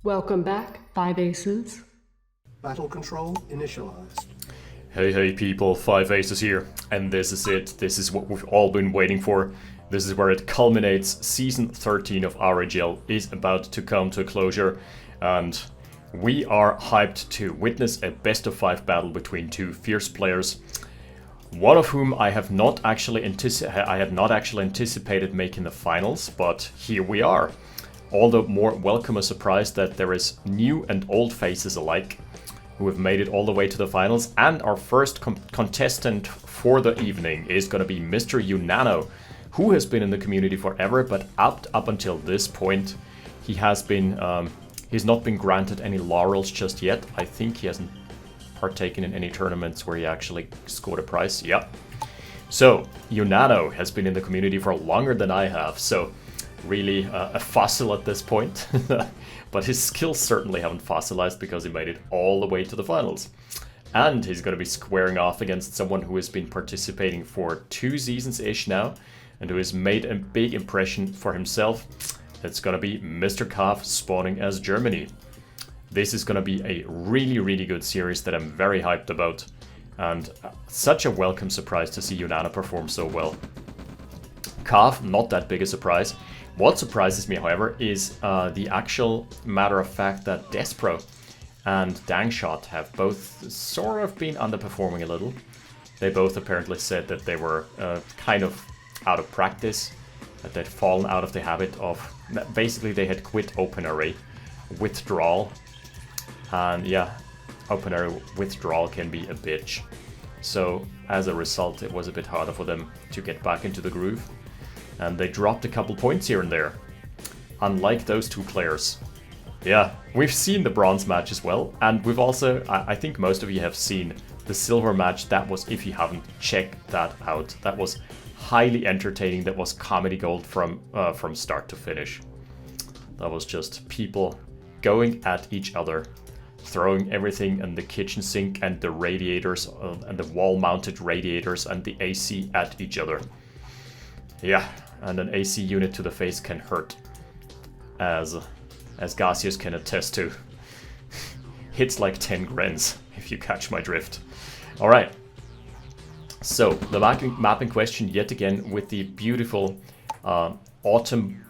Welcome back, 5 Aces. Battle control initialized. Hey people, 5 Aces here, and this is it. This is what we've all been waiting for. This is where it culminates. Season 13 of RAGL is about to come to a closure, and we are hyped to witness a best of 5 battle between two fierce players. One of whom I had not actually anticipated making the finals, but here we are. All the more welcome a surprise that there is new and old faces alike who have made it all the way to the finals, and our first contestant for the evening is going to be Mr. Unano, who has been in the community forever, but up until this point he has been he's not been granted any laurels just yet. I think he hasn't partaken in any tournaments where he actually scored a prize. Yeah. So Unano has been in the community for longer than I have, so really a fossil at this point. But his skills certainly haven't fossilized because he made it all the way to the finals. And he's going to be squaring off against someone who has been participating for 2 seasons-ish now, and who has made a big impression for himself. It's going to be Mr. Kav spawning as Germany. This is going to be a really good series that I'm very hyped about, and such a welcome surprise to see Unano perform so well. Kav, not that big a surprise. What surprises me, however, is the actual matter of fact that Despro and Dangshot have both sort of been underperforming a little. They both apparently said that they were kind of out of practice, that they'd fallen out of the habit of... Basically, they had quit OpenRA. Withdrawal. And yeah, OpenRA withdrawal can be a bitch. So as a result, it was a bit harder for them to get back into the groove. And they dropped a couple points here and there. Unlike those two players. Yeah, we've seen the bronze match as well. And we've also, I think most of you have seen the silver match. That was, if you haven't, checked that out. That was highly entertaining. That was comedy gold from start to finish. That was just people going at each other, throwing everything in the kitchen sink and the radiators and the wall-mounted radiators and the AC at each other. Yeah, and an AC unit to the face can hurt, as Gaseous can attest to. Hits like 10 grens, if you catch my drift. Alright, so the map in question yet again with the beautiful autumn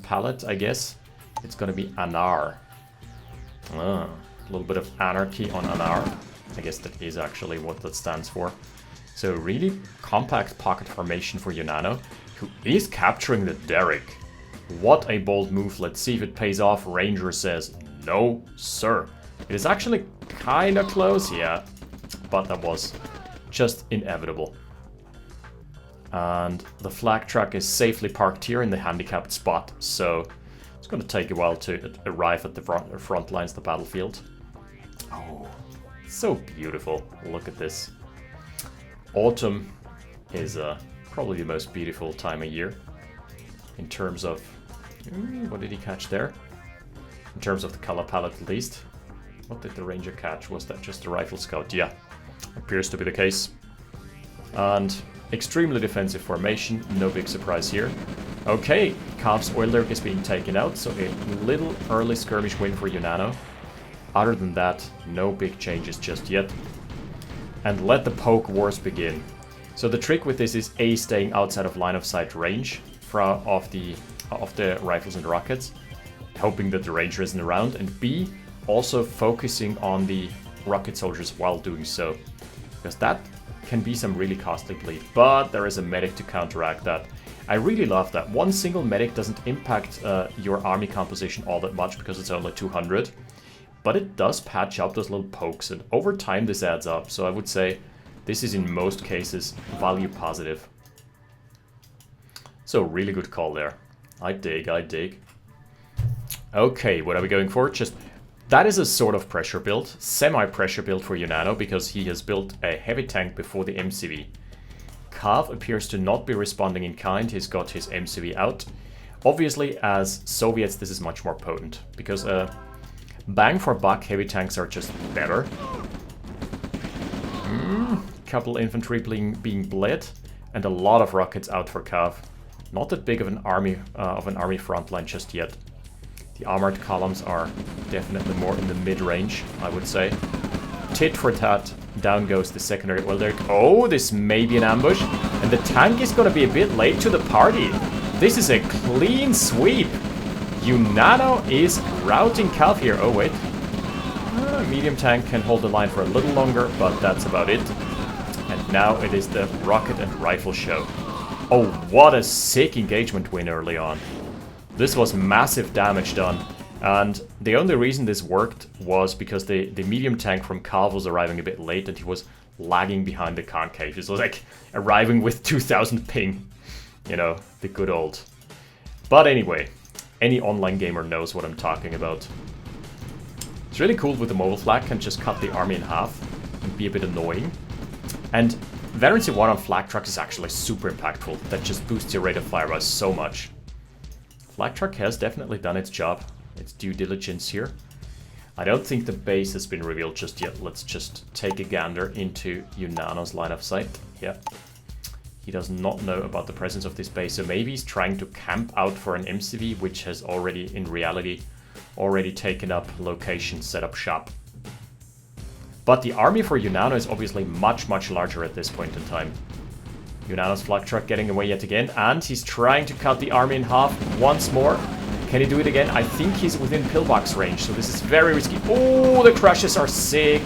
palette, I guess. It's gonna be Anar. A little bit of Anarchy on Anar. I guess that is actually what that stands for. So really compact pocket formation for Unano, who is capturing the Derrick. What a bold move. Let's see if it pays off. Ranger says, no, sir. It is actually kind of close, yeah, but that was just inevitable. And the flak truck is safely parked here in the handicapped spot, so it's going to take a while to arrive at the front lines of the battlefield. Oh, so beautiful. Look at this. Autumn is probably the most beautiful time of year in terms of... what did he catch there? In terms of the color palette at least. What did the Ranger catch? Was that just a Rifle Scout? Yeah, appears to be the case. And extremely defensive formation, no big surprise here. Okay, Kav's Oil Derrick is being taken out, so a little early skirmish win for Unano. Other than that, no big changes just yet. And let the poke wars begin. So the trick with this is A, staying outside of line of sight range of the rifles and rockets, hoping that the Ranger isn't around, and B, also focusing on the rocket soldiers while doing so, because that can be some really costly bleed. But there is a medic to counteract that. I really love that. One single medic doesn't impact your army composition all that much because it's only 200, but it does patch up those little pokes, and over time this adds up. So I would say this is in most cases value positive. So really good call there. I dig. Okay, what are we going for? Just that is a sort of pressure build, semi-pressure build for Unano, because he has built a heavy tank before the MCV. Kav appears to not be responding in kind. He's got his MCV out. Obviously, as Soviets, this is much more potent, because bang for buck heavy tanks are just better. Couple infantry being bled, and a lot of rockets out for Kav. Not that big of an army front line just yet. The armored columns are definitely more in the mid-range, I would say. Tit for tat, down goes the secondary. Well, there. Oh, this may be an ambush. And the tank is gonna be a bit late to the party. This is a clean sweep. Unano is routing Calf here. Oh, wait. Medium tank can hold the line for a little longer, but that's about it. And now it is the rocket and rifle show. Oh, what a sick engagement win early on. This was massive damage done. And the only reason this worked was because the medium tank from Calv was arriving a bit late and he was lagging behind the concave. He was like arriving with 2000 ping. You know, the good old. But anyway, any online gamer knows what I'm talking about. It's really cool with the mobile flag, can just cut the army in half and be a bit annoying. And Veterancy 1 on flag trucks is actually super impactful. That just boosts your rate of fire by so much. Flag truck has definitely done its job. Its due diligence here. I don't think the base has been revealed just yet. Let's just take a gander into Unano's line of sight. Yeah. He does not know about the presence of this base, so maybe he's trying to camp out for an MCV, which has already, in reality, already taken up location, set up shop. But the army for Unano is obviously much, much larger at this point in time. Unano's flag truck getting away yet again, and he's trying to cut the army in half once more. Can he do it again? I think he's within pillbox range, so this is very risky. Oh, the crashes are sick.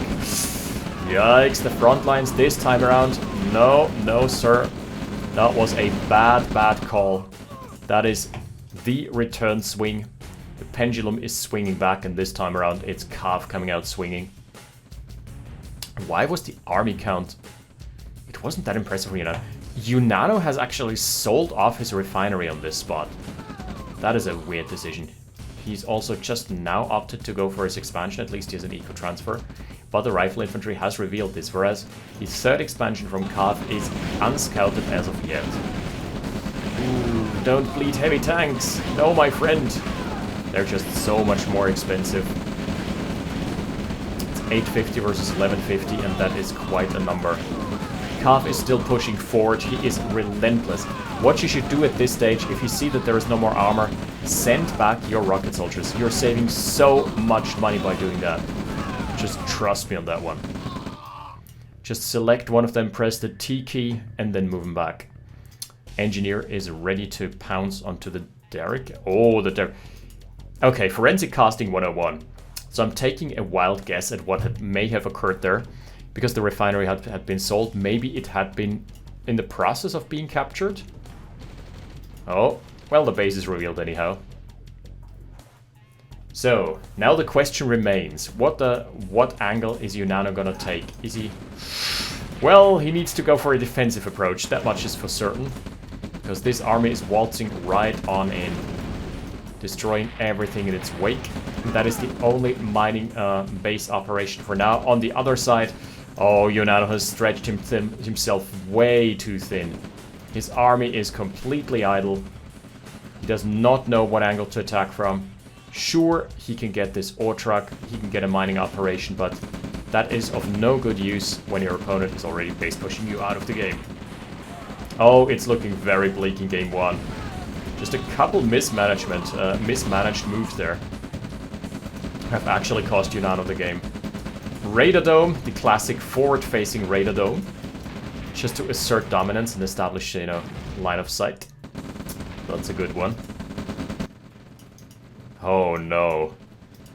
Yikes, the front lines this time around. No, no, sir. That was a bad, bad call. That is the return swing. The pendulum is swinging back, and this time around it's Calf coming out swinging. Why was the army count? It wasn't that impressive, you know. Unano has actually sold off his refinery on this spot. That is a weird decision. He's also just now opted to go for his expansion, at least he has an eco-transfer. But the rifle infantry has revealed this, whereas his third expansion from Calf is unscouted as of yet. Ooh, don't bleed heavy tanks! No, my friend! They're just so much more expensive. It's 850 versus 1150, and that is quite a number. Calf is still pushing forward, he is relentless. What you should do at this stage, if you see that there is no more armor, send back your rocket soldiers. You're saving so much money by doing that. Just trust me on that one. Just select one of them, press the T key, and then move them back. Engineer is ready to pounce onto the derrick. Oh, the derrick. Okay, forensic casting 101. So I'm taking a wild guess at what may have occurred there. Because the refinery had been sold, maybe it had been in the process of being captured? Oh, well, the base is revealed anyhow. So, now the question remains, what angle is Unano gonna take? Is he... Well, he needs to go for a defensive approach, that much is for certain. Because this army is waltzing right on in, destroying everything in its wake. And that is the only mining base operation for now. On the other side, oh, Unano has stretched himself way too thin. His army is completely idle. He does not know what angle to attack from. Sure, he can get this ore truck, he can get a mining operation, but that is of no good use when your opponent is already base pushing you out of the game. Oh, it's looking very bleak in game one. Just a couple mismanaged moves there have actually cost Unano the game. Radar Dome, the classic forward-facing Radar Dome, just to assert dominance and establish, you know, line of sight. That's a good one. Oh no.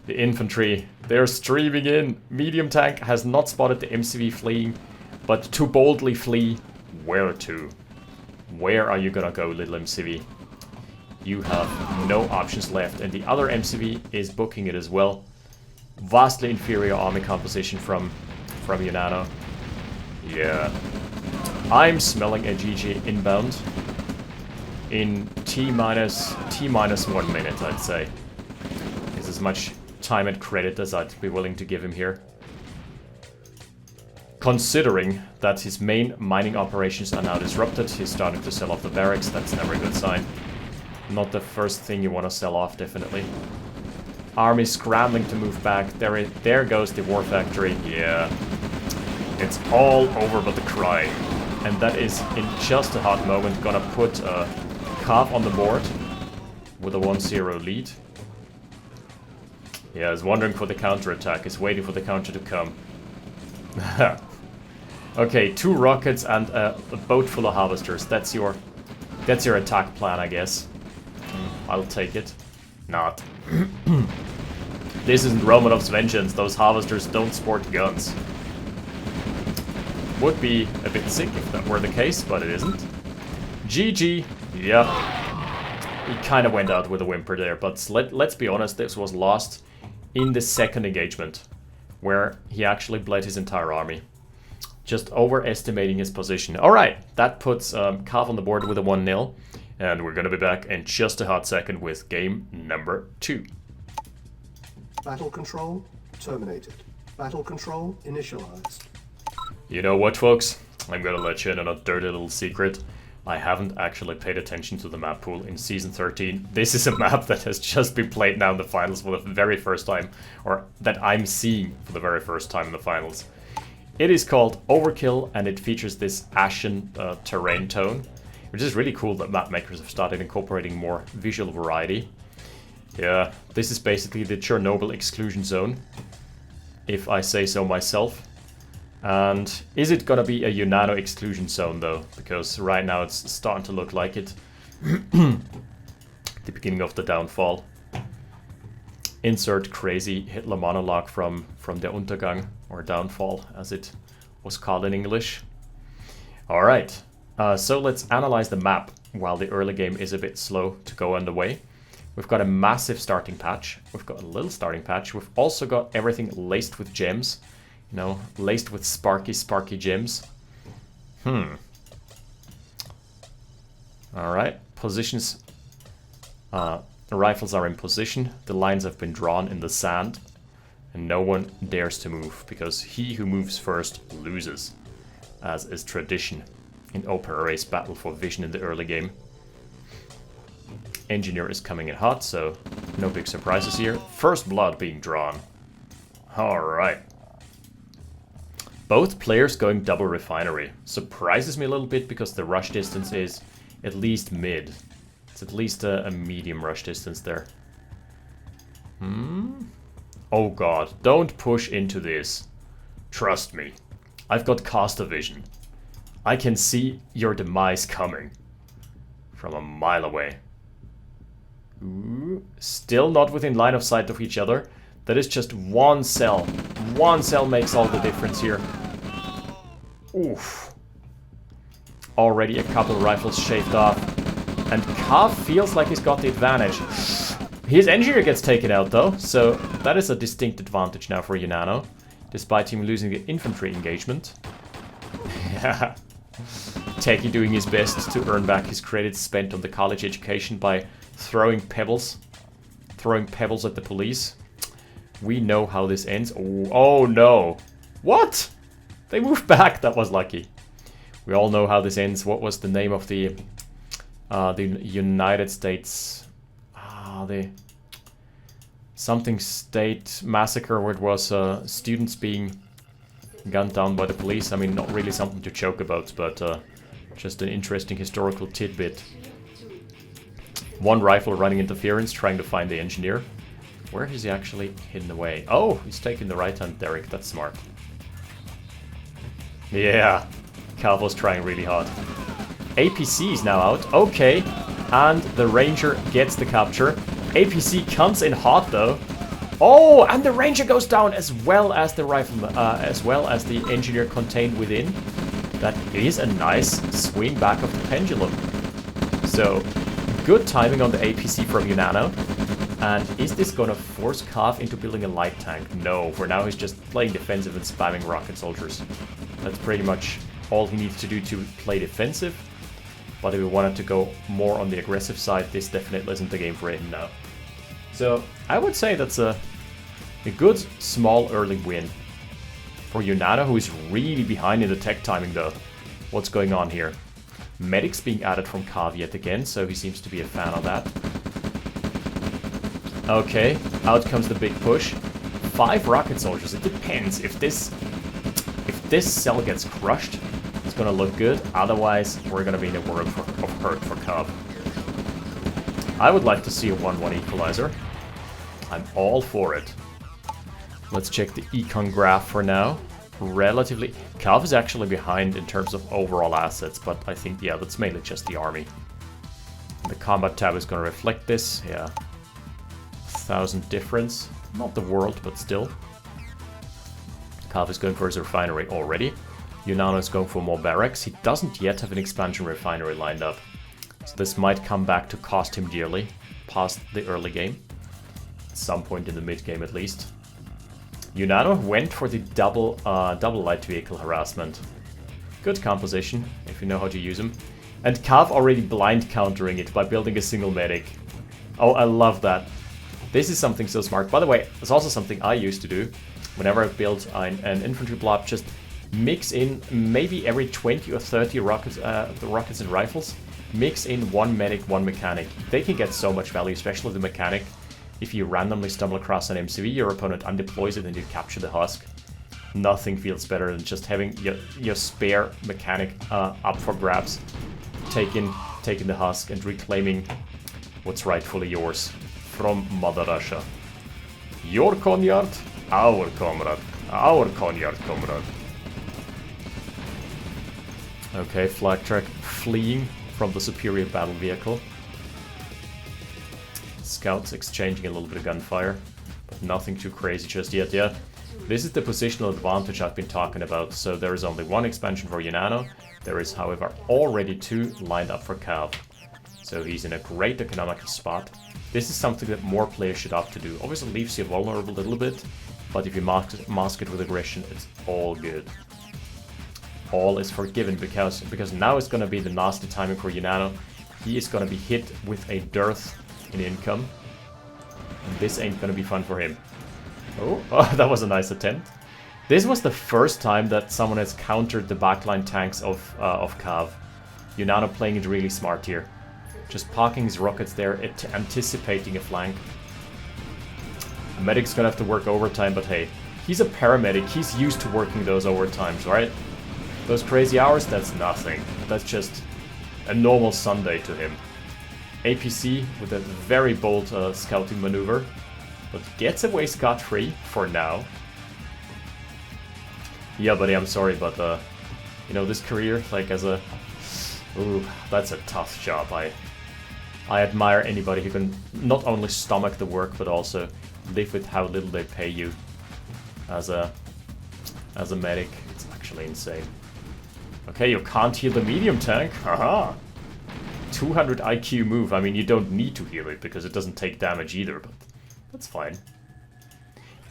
The infantry, they're streaming in. Medium tank has not spotted the MCV fleeing, but to boldly flee, where to? Where are you gonna go, little MCV? You have no options left, and the other MCV is booking it as well. Vastly inferior army composition from Unano. Yeah. I'm smelling a GG inbound in T-minus 1 minute, I'd say. Is as much time and credit as I'd be willing to give him here. Considering that his main mining operations are now disrupted, he's starting to sell off the barracks, that's never a good sign. Not the first thing you want to sell off, definitely. Army scrambling to move back. There goes the war factory. Yeah. It's all over but the cry. And that is, in just a hot moment, gonna put Calf on the board with a 1-0 lead. Yeah, he's wondering for the counter-attack. He's waiting for the counter to come. Okay, 2 rockets and a boat full of harvesters. That's your attack plan, I guess. I'll take it. Not. This isn't Romanov's vengeance. Those harvesters don't sport guns. Would be a bit sick if that were the case, but it isn't. GG. Yeah. He kind of went out with a whimper there, but let's be honest, this was lost in the second engagement, where he actually bled his entire army. Just overestimating his position. Alright, that puts Cav on the board with a 1-0, and we're gonna be back in just a hot second with game number 2. Battle control terminated. Battle control initialized. You know what, folks? I'm gonna let you in on a dirty little secret. I haven't actually paid attention to the map pool in Season 13. This is a map that has just been played now in the finals for the very first time, or that I'm seeing for the very first time in the finals. It is called Overkill, and it features this ashen terrain tone, which is really cool that map makers have started incorporating more visual variety. Yeah, this is basically the Chernobyl exclusion zone, if I say so myself. And is it gonna be a Unano exclusion zone though? Because right now it's starting to look like it. The beginning of the downfall. Insert crazy Hitler monologue from the Untergang, or downfall as it was called in English. Alright, so let's analyze the map while the early game is a bit slow to go underway. We've got a massive starting patch, we've got a little starting patch, we've also got everything laced with gems. You know, laced with sparky gems. Alright, positions. The rifles are in position, the lines have been drawn in the sand, and no one dares to move, because he who moves first loses, as is tradition in OpenRA's battle for vision in the early game. Engineer is coming in hot, so no big surprises here. First blood being drawn. Alright. Both players going double refinery. Surprises me a little bit because the rush distance is at least mid. It's at least a medium rush distance there. Oh god, don't push into this. Trust me. I've got caster vision. I can see your demise coming. From a mile away. Ooh, still not within line of sight of each other. That is just one cell. One cell makes all the difference here. Oof. Already a couple rifles shaved off. And Cav feels like he's got the advantage. His engineer gets taken out though, so that is a distinct advantage now for Unano, despite him losing the infantry engagement. Techie doing his best to earn back his credits spent on the college education by throwing pebbles at the police. We know how this ends. Oh no! What? They moved back. That was lucky. We all know how this ends. What was the name of the United States? The something state massacre, where it was students being gunned down by the police. I mean, not really something to joke about, but just an interesting historical tidbit. One rifle running interference, trying to find the engineer. Where is he actually hidden away? Oh, he's taking the right hand, Derek. That's smart. Yeah, Cav was trying really hard. APC is now out. Okay, and the Ranger gets the capture. APC comes in hot though. Oh, and the Ranger goes down as well as the rifleman, as well as the engineer contained within. That is a nice swing back of the pendulum. So, good timing on the APC from Unano. And is this gonna force Cav into building a light tank? No, for now he's just playing defensive and spamming rocket soldiers. That's pretty much all he needs to do to play defensive. But if we wanted to go more on the aggressive side, this definitely isn't the game for him now. So, I would say that's a good small early win. For Unano, who is really behind in the tech timing though. What's going on here? Medics being added from Cav yet again, so he seems to be a fan of that. Okay, out comes the big push. 5 rocket soldiers. It depends. If this cell gets crushed, it's gonna look good. Otherwise, we're gonna be in a world of hurt for Cav. I would like to see a 1-1 equalizer. I'm all for it. Let's check the econ graph for now. Relatively... Calv is actually behind in terms of overall assets, but I think, yeah, that's mainly just the army. The combat tab is going to reflect this, yeah. 1,000 difference. Not the world, but still. Calv is going for his refinery already. Unano is going for more barracks. He doesn't yet have an expansion refinery lined up. So this might come back to cost him dearly, past the early game. At some point in the mid game at least. Unano went for the double light vehicle harassment. Good composition, if you know how to use them. And Calv already blind countering it by building a single medic. Oh, I love that. This is something so smart. By the way, it's also something I used to do. Whenever I built an infantry blob, just mix in maybe every 20 or 30 rockets, the rockets and rifles. Mix in one medic, one mechanic. They can get so much value, especially the mechanic. If you randomly stumble across an MCV, your opponent undeploys it and you capture the husk. Nothing feels better than just having your spare mechanic up for grabs, taking the husk and reclaiming what's rightfully yours from Mother Russia. Your Konyard, our comrade. Our Konyard, comrade. Okay, flag track fleeing from the superior battle vehicle. Scouts exchanging a little bit of gunfire, but nothing too crazy just yet. Yeah, this is the positional advantage I've been talking about. So there is only one expansion for Unano. There is, however, already 2 lined up for Calv. So he's in a great economical spot. This is something that more players should opt to do. Obviously leaves you vulnerable a little bit, but if you mask it with aggression, it's all good. All is forgiven because now it's going to be the nasty timing for Unano. He is going to be hit with a dearth in income. And this ain't going to be fun for him. Oh, that was a nice attempt. This was the first time that someone has countered the backline tanks of Calv. Unano playing it really smart here. Just parking his rockets there, anticipating a flank. The medic's going to have to work overtime, but hey, he's a paramedic. He's used to working those overtimes, right? Those crazy hours, that's nothing. That's just a normal Sunday to him. APC with a very bold scouting maneuver, but gets away scot-free for now. Yeah, buddy, I'm sorry, but you know, this career, like as a... Ooh, that's a tough job. I admire anybody who can not only stomach the work, but also live with how little they pay you as a medic. It's actually insane. Okay, you can't heal the medium tank. Haha. 200 IQ move. I mean, you don't need to heal it because it doesn't take damage either, but that's fine.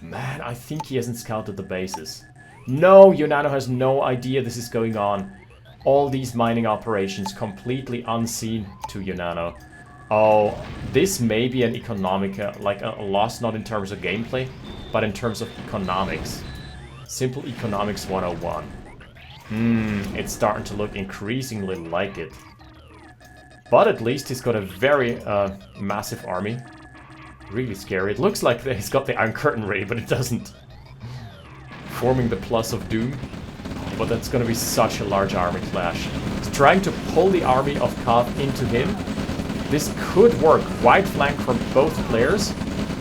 Man, I think he hasn't scouted the bases. No, Unano has no idea this is going on. All these mining operations completely unseen to Unano. Oh, this may be an economic, like a loss not in terms of gameplay, but in terms of economics. Simple economics 101. It's starting to look increasingly like it. But at least he's got a very massive army. Really scary. It looks like he's got the Iron Curtain ready, but it doesn't. Forming the Plus of Doom. But that's going to be such a large army clash. He's trying to pull the army of Calv into him. This could work. Wide flank from both players.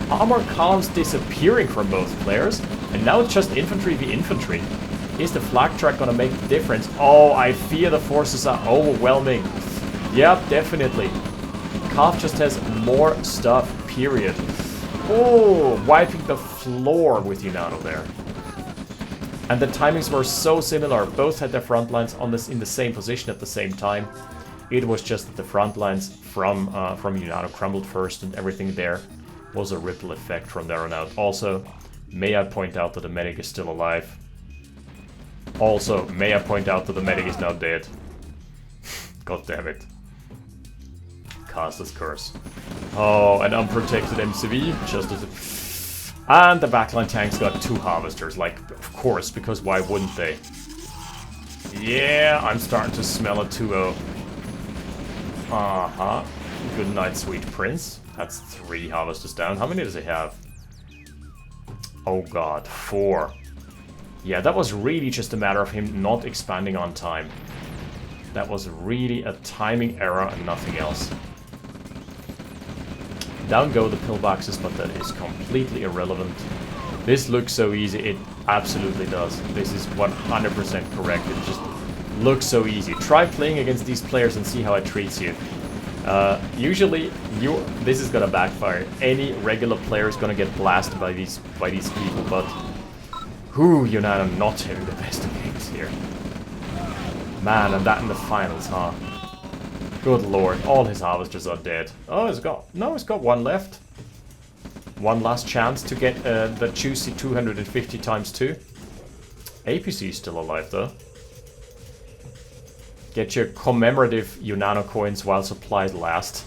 Armor columns disappearing from both players. And now it's just infantry v infantry. Is the flag track going to make the difference? Oh, I fear the forces are overwhelming. Yep, definitely. Calv just has more stuff, period. Oh, wiping the floor with Unano there. And the timings were so similar. Both had their front lines on this in the same position at the same time. It was just that the front lines from Unano crumbled first, and everything there was a ripple effect from there on out. Also, may I point out that the medic is still alive. Also, may I point out that the medic is now dead. God damn it. Caster's Curse. Oh, an unprotected MCV, just as it... And the backline tanks got 2 harvesters, like, of course, because why wouldn't they? Yeah, I'm starting to smell a 2-0. Uh-huh. Good night, sweet prince. That's 3 harvesters down. How many does he have? Oh god, 4. Yeah, that was really just a matter of him not expanding on time. That was really a timing error and nothing else. Down go the pillboxes, but that is completely irrelevant. This looks so easy. It absolutely does. This is 100% correct. It just looks so easy. Try playing against these players and see how it treats you. Usually, this is gonna backfire. Any regular player is gonna get blasted by these people, but Unano not having the best of games here. Man, and that in the finals, huh? Good lord, all his harvesters are dead. Oh, he's got one left. One last chance to get the juicy 250 times 2. APC is still alive though. Get your commemorative Unano coins while supplies last.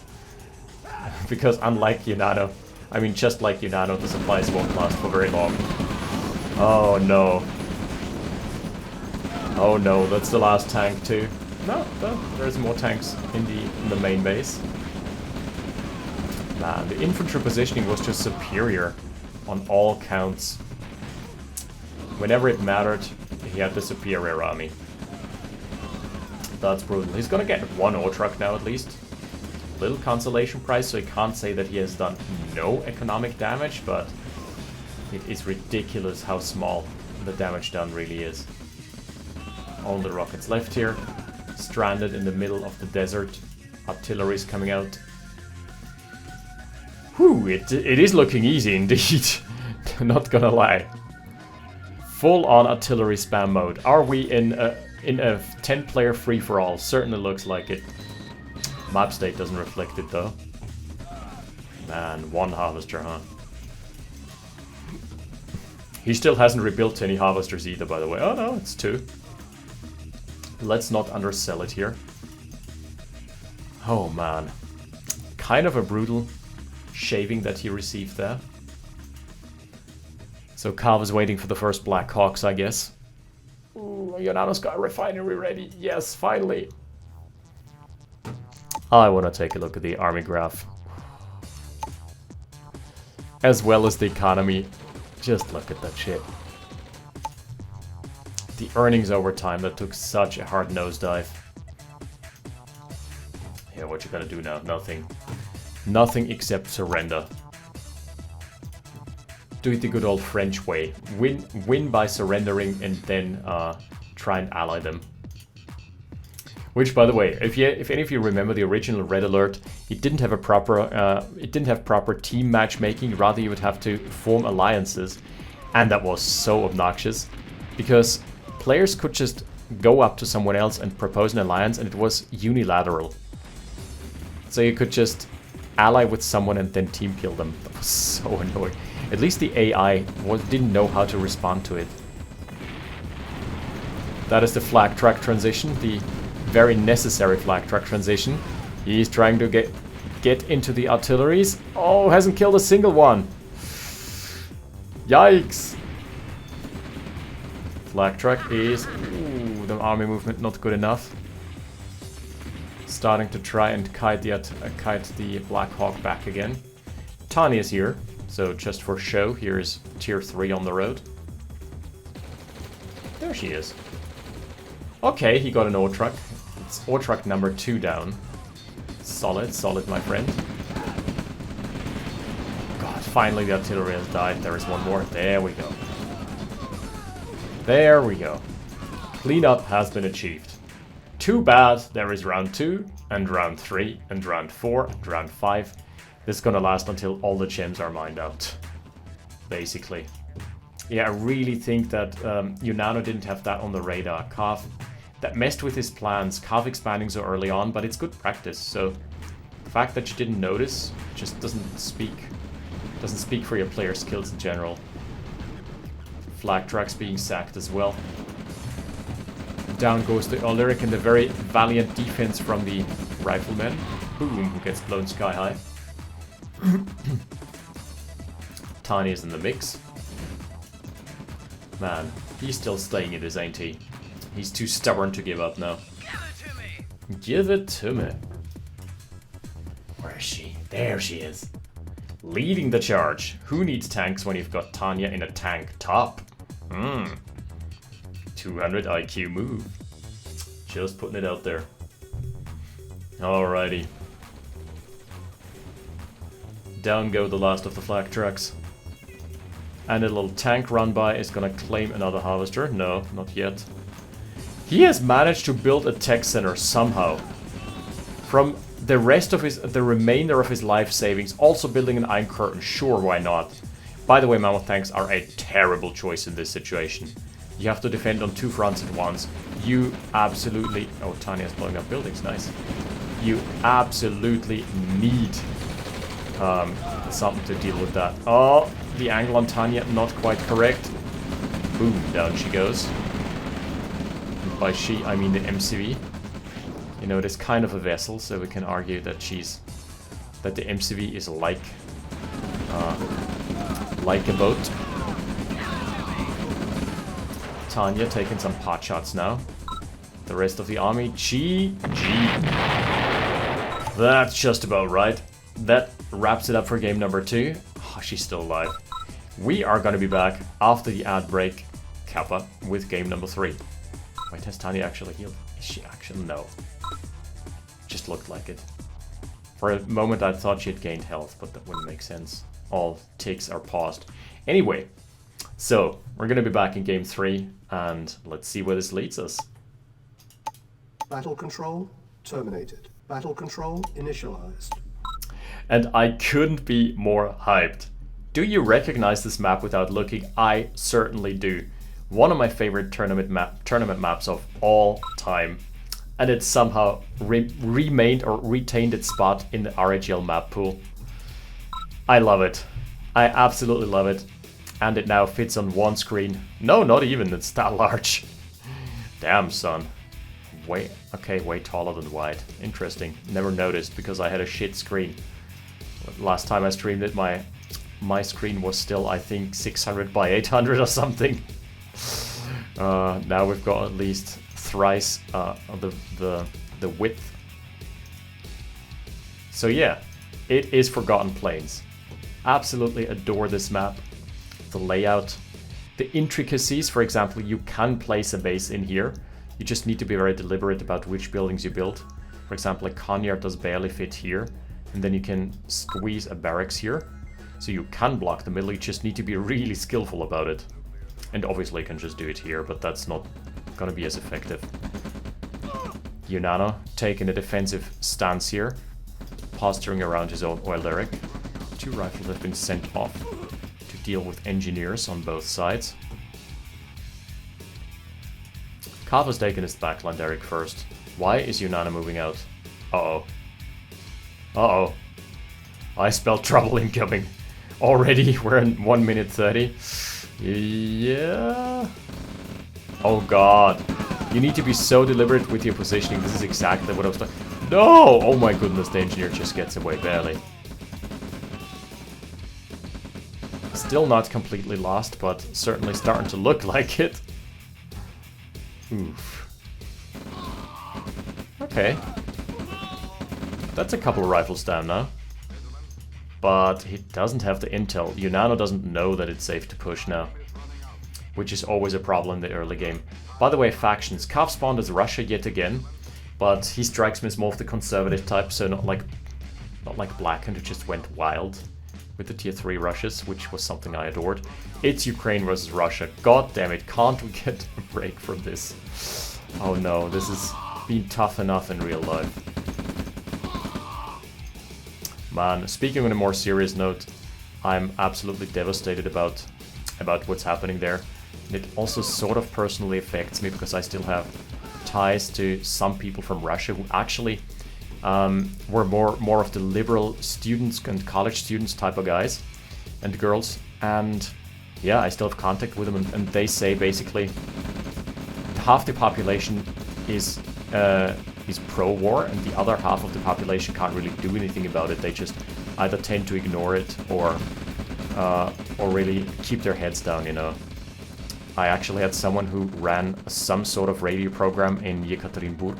Because unlike Unano, I mean just like Unano, the supplies won't last for very long. Oh no. Oh no, that's the last tank too. No, there's more tanks in the main base. Man, the infantry positioning was just superior on all counts. Whenever it mattered, he had the superior army. That's brutal. He's gonna get one ore truck now at least. Little consolation prize, so he can't say that he has done no economic damage, but it is ridiculous how small the damage done really is. All the rockets left here. Stranded in the middle of the desert. Artillery's coming out. Whew, it is looking easy indeed. Not gonna lie. Full-on artillery spam mode. Are we in a 10-player free-for-all? Certainly looks like it. Map state doesn't reflect it though. Man, one harvester, huh? He still hasn't rebuilt any harvesters either, by the way. Oh no, it's 2. Let's not undersell it here. Oh man. Kind of a brutal shaving that he received there. So Carv is waiting for the first Black Hawks, I guess. Ooh, Unano's got a refinery ready. Yes, finally. I want to take a look at the army graph. As well as the economy. Just look at that shit. The earnings over time, that took such a hard nosedive. Yeah, what you gotta do now? Nothing. Nothing except surrender. Do it the good old French way. Win by surrendering and then try and ally them. Which, by the way, if any of you remember the original Red Alert, it didn't have a proper team matchmaking. Rather, you would have to form alliances, and that was so obnoxious because players could just go up to someone else and propose an alliance, and it was unilateral. So you could just ally with someone and then team kill them. That was so annoying. At least the AI didn't know how to respond to it. That is the flag track transition, the very necessary flag track transition. He's trying to get into the artilleries. Oh, hasn't killed a single one. Yikes. Flag track is... Ooh, the army movement not good enough. Starting to try and kite the Black Hawk back again. Tani is here, so just for show, here's tier 3 on the road. There she is. Okay, he got an ore truck. It's ore truck number 2 down. Solid, solid, my friend. God, finally the artillery has died. There is one more. There we go. There we go. Cleanup has been achieved. Too bad there is round 2, and round 3, and round 4, and round 5. This is gonna last until all the gems are mined out. Basically. Yeah, I really think that Unano didn't have that on the radar. Carv, that messed with his plans. Carv expanding so early on, but it's good practice. So the fact that you didn't notice just doesn't speak for your player skills in general. Flag tracks being sacked as well. Down goes the Olyric and the very valiant defense from the rifleman. Boom, who gets blown sky high. Tiny is in the mix. Man, he's still staying in this, ain't he? He's too stubborn to give up now. Give it to me! Give it to me. Where is she? There she is. Leading the charge. Who needs tanks when you've got Tanya in a tank top? 200 IQ move. Just putting it out there. Alrighty. Down go the last of the flak trucks. And a little tank run by is gonna claim another harvester. No, not yet. He has managed to build a tech center somehow. From the remainder of his life savings, also building an iron curtain. Sure, why not? By the way, mammoth tanks are a terrible choice in this situation. You have to defend on two fronts at once. You absolutely... Oh, Tanya's blowing up buildings, nice. You absolutely need something to deal with that. Oh, the angle on Tanya, not quite correct. Boom, down she goes. And by she, I mean the MCV. You know, it is kind of a vessel, so we can argue that that the MCV is like a boat. Tanya taking some pot shots now. The rest of the army, GG. That's just about right. That wraps it up for game number 2. Oh, she's still alive. We are going to be back after the ad break, Kappa, with game number 3. Wait, has Tanya actually healed? Is she actually? No. Just looked like it. For a moment I thought she had gained health, but that wouldn't make sense. All ticks are paused. Anyway, so we're going to be back in game 3, and let's see where this leads us. Battle control terminated. Battle control initialized. And I couldn't be more hyped. Do you recognize this map without looking? I certainly do. One of my favorite tournament maps of all time. And it somehow remained or retained its spot in the RAGL map pool. I love it. I absolutely love it. And it now fits on one screen. No, not even. It's that large. Damn, son. Way taller than wide. Interesting. Never noticed because I had a shit screen. Last time I streamed it, my screen was still, I think, 600 by 800 or something. Now we've got at least thrice the width. So yeah, it is Forgotten Plains. Absolutely adore this map. The layout, the intricacies. For example, you can place a base in here. You just need to be very deliberate about which buildings you build. For example, a Conyard does barely fit here. And then you can squeeze a barracks here. So you can block the middle, you just need to be really skillful about it. And obviously you can just do it here, but that's not gonna be as effective. Unano taking a defensive stance here, posturing around his own oil derrick. 2 rifles have been sent off to deal with engineers on both sides. Kava's taking his backline derrick first. Why is Unano moving out? Uh-oh. Uh-oh. I spelled trouble incoming. Already, we're in 1 minute 30. Yeah. Oh god. You need to be so deliberate with your positioning. This is exactly what I was talking. No! Oh my goodness, the engineer just gets away barely. Still not completely lost, but certainly starting to look like it. Oof. Okay. That's a couple of rifles down now. But he doesn't have the intel. Unano doesn't know that it's safe to push now. Which is always a problem in the early game. By the way, factions. Kav spawned as Russia yet again. But he strikes me as more of the conservative type, so not like Blackhand, who just went wild with the tier 3 rushes, which was something I adored. It's Ukraine versus Russia. God damn it, can't we get a break from this? Oh no, this has been tough enough in real life. Man, speaking on a more serious note, I'm absolutely devastated about what's happening there. And it also sort of personally affects me because I still have ties to some people from Russia who actually were more of the liberal students and college students type of guys and girls. And yeah, I still have contact with them, and they say basically half the population is pro-war, and the other half of the population can't really do anything about it. They just either tend to ignore it or really keep their heads down, you know. I actually had someone who ran some sort of radio program in Yekaterinburg,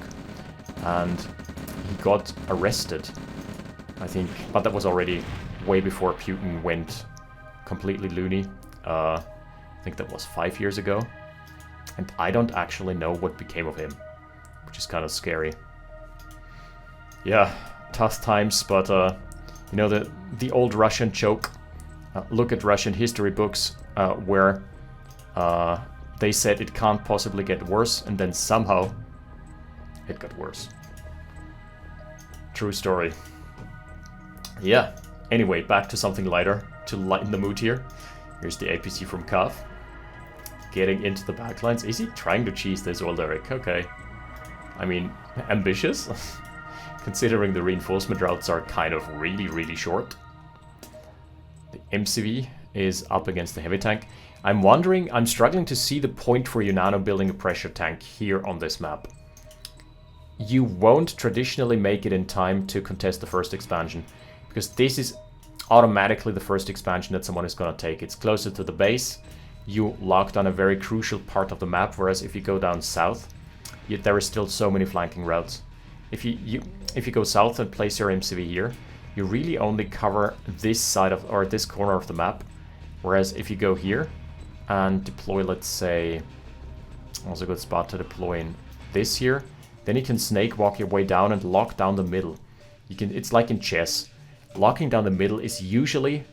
and he got arrested, I think, but that was already way before Putin went completely loony. I think that was 5 years ago, and I don't actually know what became of him, which is kind of scary. Yeah, tough times, but you know, the old Russian joke, look at Russian history books, where they said it can't possibly get worse, and then somehow it got worse. True story. Yeah. Anyway, back to something lighter to lighten the mood here. Here's the APC from Cav. Getting into the backlines. Is he trying to cheese this, Olderic? Okay. I mean, ambitious. Considering the reinforcement routes are kind of really short. The MCV is up against the heavy tank. I'm struggling to see the point for Unano building a pressure tank here on this map. You won't traditionally make it in time to contest the first expansion, because this is automatically the first expansion that someone is going to take. It's closer to the base. You locked on a very crucial part of the map, whereas if you go down south, there are still so many flanking routes. If you go south and place your MCV here, you really only cover this side of, or this corner of the map. Whereas if you go here and deploy, let's say, also a good spot to deploy in this here, then you can snake walk your way down and lock down the middle. It's like in chess. Locking down the middle is usually,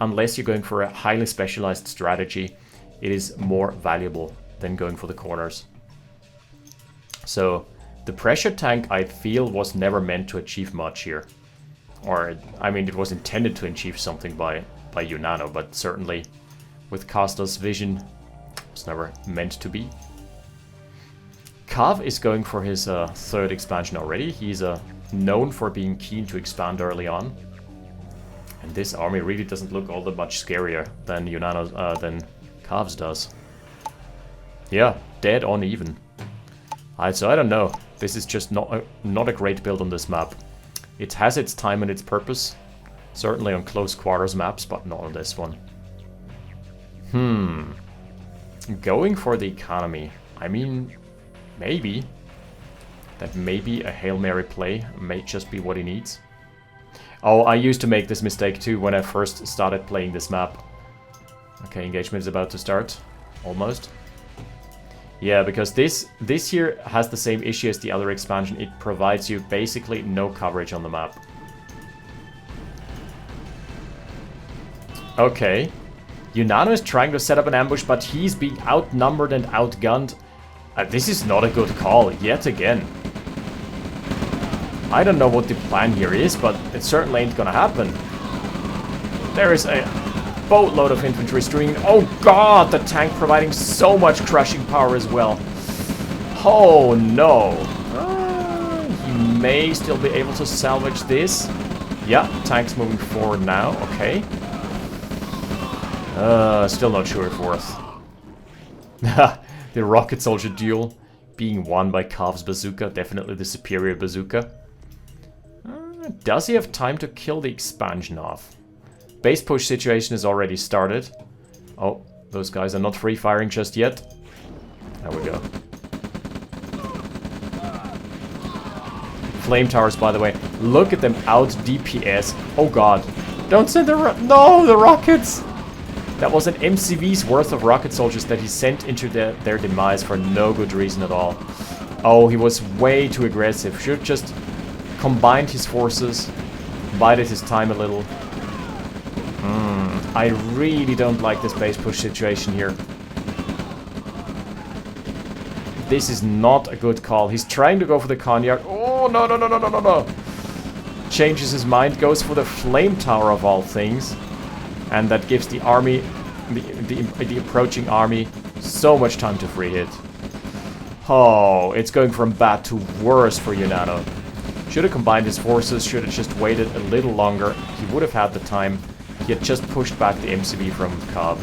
unless you're going for a highly specialized strategy, it is more valuable than going for the corners. So the pressure tank, I feel, was never meant to achieve much here. Or, I mean, it was intended to achieve something by Unano, but certainly with Costa's vision, it was never meant to be. Cav is going for his third expansion already. He's known for being keen to expand early on. And this army really doesn't look all that much scarier than Unano's, than Cav's does. Yeah, dead on even. So I don't know. This is just not a great build on this map. It has its time and its purpose. Certainly on close quarters maps, but not on this one. Going for the economy. I mean, maybe. That maybe a Hail Mary play may just be what he needs. Oh, I used to make this mistake too when I first started playing this map. Okay, engagement is about to start. Almost. Yeah, because this here has the same issue as the other expansion. It provides you basically no coverage on the map. Okay. Unano is trying to set up an ambush, but he's being outnumbered and outgunned. This is not a good call, yet again. I don't know what the plan here is, but it certainly ain't gonna happen. There is a boatload of infantry streaming. Oh god, the tank providing so much crushing power as well. Oh no. He may still be able to salvage this. Yeah, tank's moving forward now. Okay. Still not sure if worth. The rocket soldier duel being won by Cav's bazooka. Definitely the superior bazooka. Does he have time to kill the expansion off? Base push situation is already started. Oh, those guys are not free firing just yet. There we go. Flame towers, by the way. Look at them out DPS. Oh god. Don't send the the rockets! That was an MCV's worth of rocket soldiers that he sent into their demise for no good reason at all. Oh, he was way too aggressive. Should have just combined his forces, bided his time a little. I really don't like this base push situation here. This is not a good call. He's trying to go for the Conyard. Oh, no. Changes his mind, goes for the flame tower of all things. And that gives the army, the approaching army, so much time to free hit. Oh, it's going from bad to worse for Unano. Should have combined his forces, should have just waited a little longer. He would have had the time. He had just pushed back the MCV from Cav.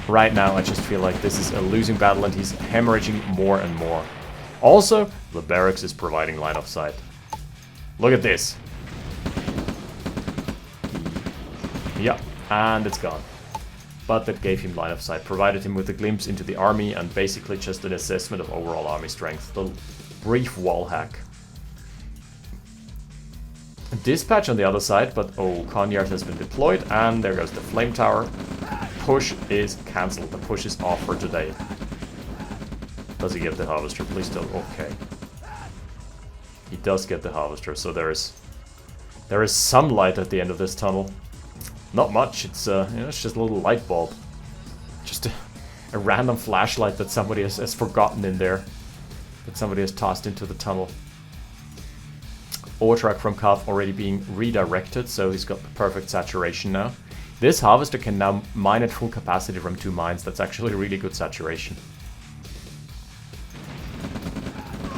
Right now, I just feel like this is a losing battle and he's hemorrhaging more and more. Also, the barracks is providing line of sight. Look at this. Yeah, and it's gone. But that gave him line of sight, provided him with a glimpse into the army and basically just an assessment of overall army strength. The brief wall hack. Dispatch on the other side, but oh, Conyard has been deployed, and there goes the flame tower. Push is cancelled. The push is off for today. Does he get the harvester? Please don't. Okay. He does get the harvester, so there is some light at the end of this tunnel. Not much. It's it's just a little light bulb. a random flashlight that somebody has forgotten in there. That somebody has tossed into the tunnel. Overtrack from Cav already being redirected, so he's got the perfect saturation now. This harvester can now mine at full capacity from 2 mines. That's actually really good saturation.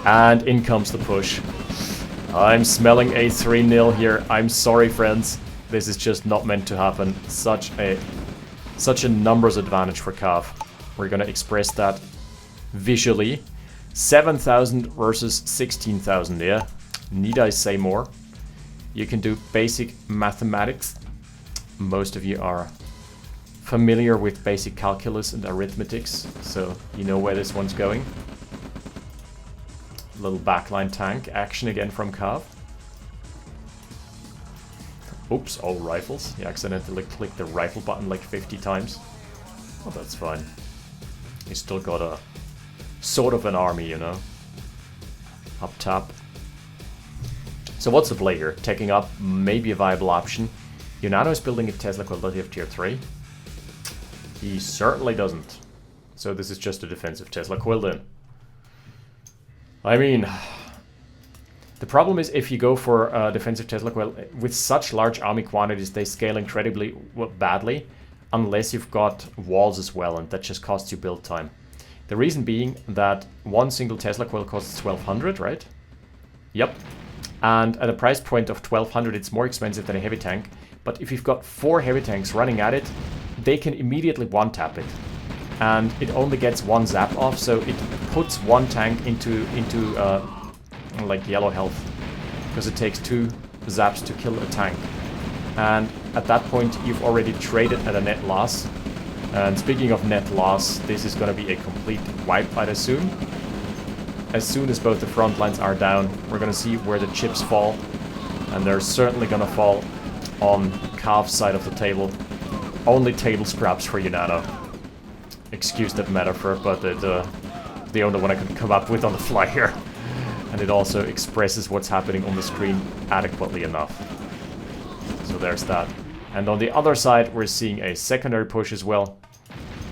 And in comes the push. I'm smelling a 3-0 here. I'm sorry, friends. This is just not meant to happen. Such a numbers advantage for Cav. We're gonna express that visually. 7,000 versus 16,000, yeah? Need I say more? You can do basic mathematics. Most of you are familiar with basic calculus and arithmetics, so you know where this one's going. Little backline tank action again from Cav. Oops, all rifles. He accidentally clicked the rifle button like 50 times. Oh, that's fine. He's still got a sort of an army, you know. Up top. So what's the play here? Taking up maybe a viable option. Unano is building a Tesla quality of tier 3. He certainly doesn't. So this is just a defensive Tesla quill then. I mean, the problem is if you go for a defensive Tesla quill, with such large army quantities, they scale incredibly badly, unless you've got walls as well, and that just costs you build time. The reason being that one single Tesla coil costs 1,200, right? Yep. And at a price point of 1,200, it's more expensive than a heavy tank. But if you've got 4 heavy tanks running at it, they can immediately one-tap it. And it only gets 1 zap off, so it puts 1 tank into like yellow health. Because it takes 2 zaps to kill a tank. And at that point, you've already traded at a net loss. And speaking of net loss, this is going to be a complete wipe, I'd assume. As soon as both the front lines are down, we're going to see where the chips fall. And they're certainly going to fall on Cav's side of the table. Only table scraps for Unano. Excuse that metaphor, but the only one I could come up with on the fly here. And it also expresses what's happening on the screen adequately enough. So there's that. And on the other side, we're seeing a secondary push as well.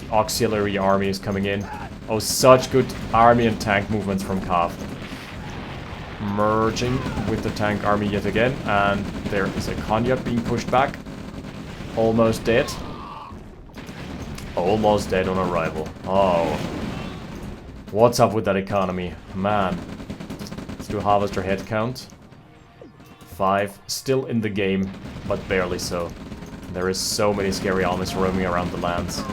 The auxiliary army is coming in. Oh, such good army and tank movements from Cav. Merging with the tank army yet again. And there is a Cognac being pushed back. Almost dead. Almost dead on arrival. Oh. What's up with that economy? Man. Let's do a harvester head count. 5. Still in the game, but barely so. There is so many scary armies roaming around the lands.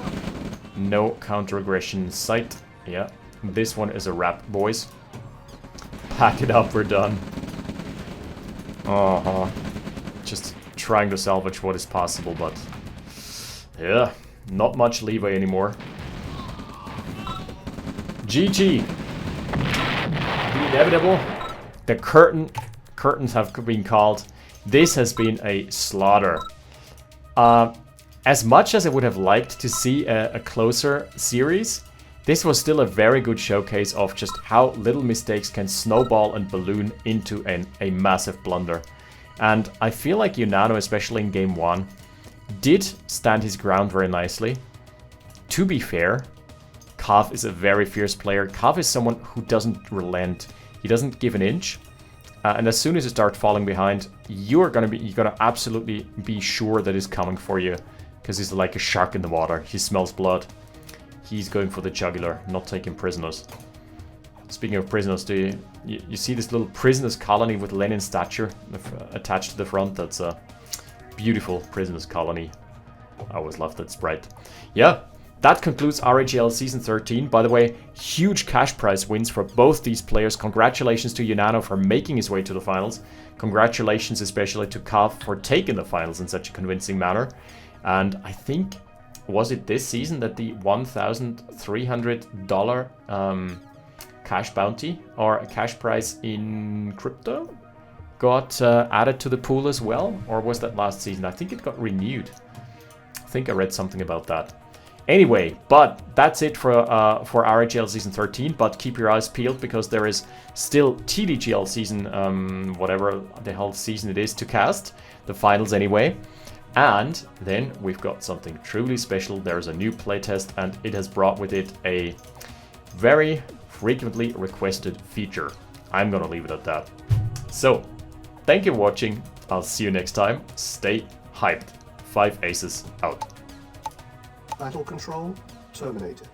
No counter-aggression in sight. Yeah. This one is a wrap, boys. Pack it up, we're done. Just trying to salvage what is possible, but... yeah. Not much leeway anymore. GG. The inevitable. The curtains have been called. This has been a slaughter. As much as I would have liked to see a closer series, this was still a very good showcase of just how little mistakes can snowball and balloon into a massive blunder. And I feel like Unano, especially in game 1, did stand his ground very nicely. To be fair, Cav is a very fierce player. Cav is someone who doesn't relent. He doesn't give an inch. And as soon as you start falling behind, you're gonna absolutely be sure that he's coming for you, because he's like a shark in the water. He smells blood. He's going for the jugular, not taking prisoners. Speaking of prisoners, do you see this little prisoners colony with Lenin statue attached to the front? That's a beautiful prisoners colony. I always love that sprite. Yeah, that concludes RAGL Season 13. By the way, huge cash prize wins for both these players. Congratulations to Unano for making his way to the finals. Congratulations especially to Cav for taking the finals in such a convincing manner. And I think, was it this season that the $1,300 cash bounty, or a cash prize in crypto, got added to the pool as well? Or was that last season? I think it got renewed. I think I read something about that. Anyway, but that's it for RAGL Season 13, but keep your eyes peeled because there is still TDGL Season, whatever the hell season it is, to cast. The finals anyway. And then we've got something truly special. There's a new playtest and it has brought with it a very frequently requested feature. I'm gonna leave it at that. So, thank you for watching. I'll see you next time. Stay hyped. 5 aces out. Battle control terminated.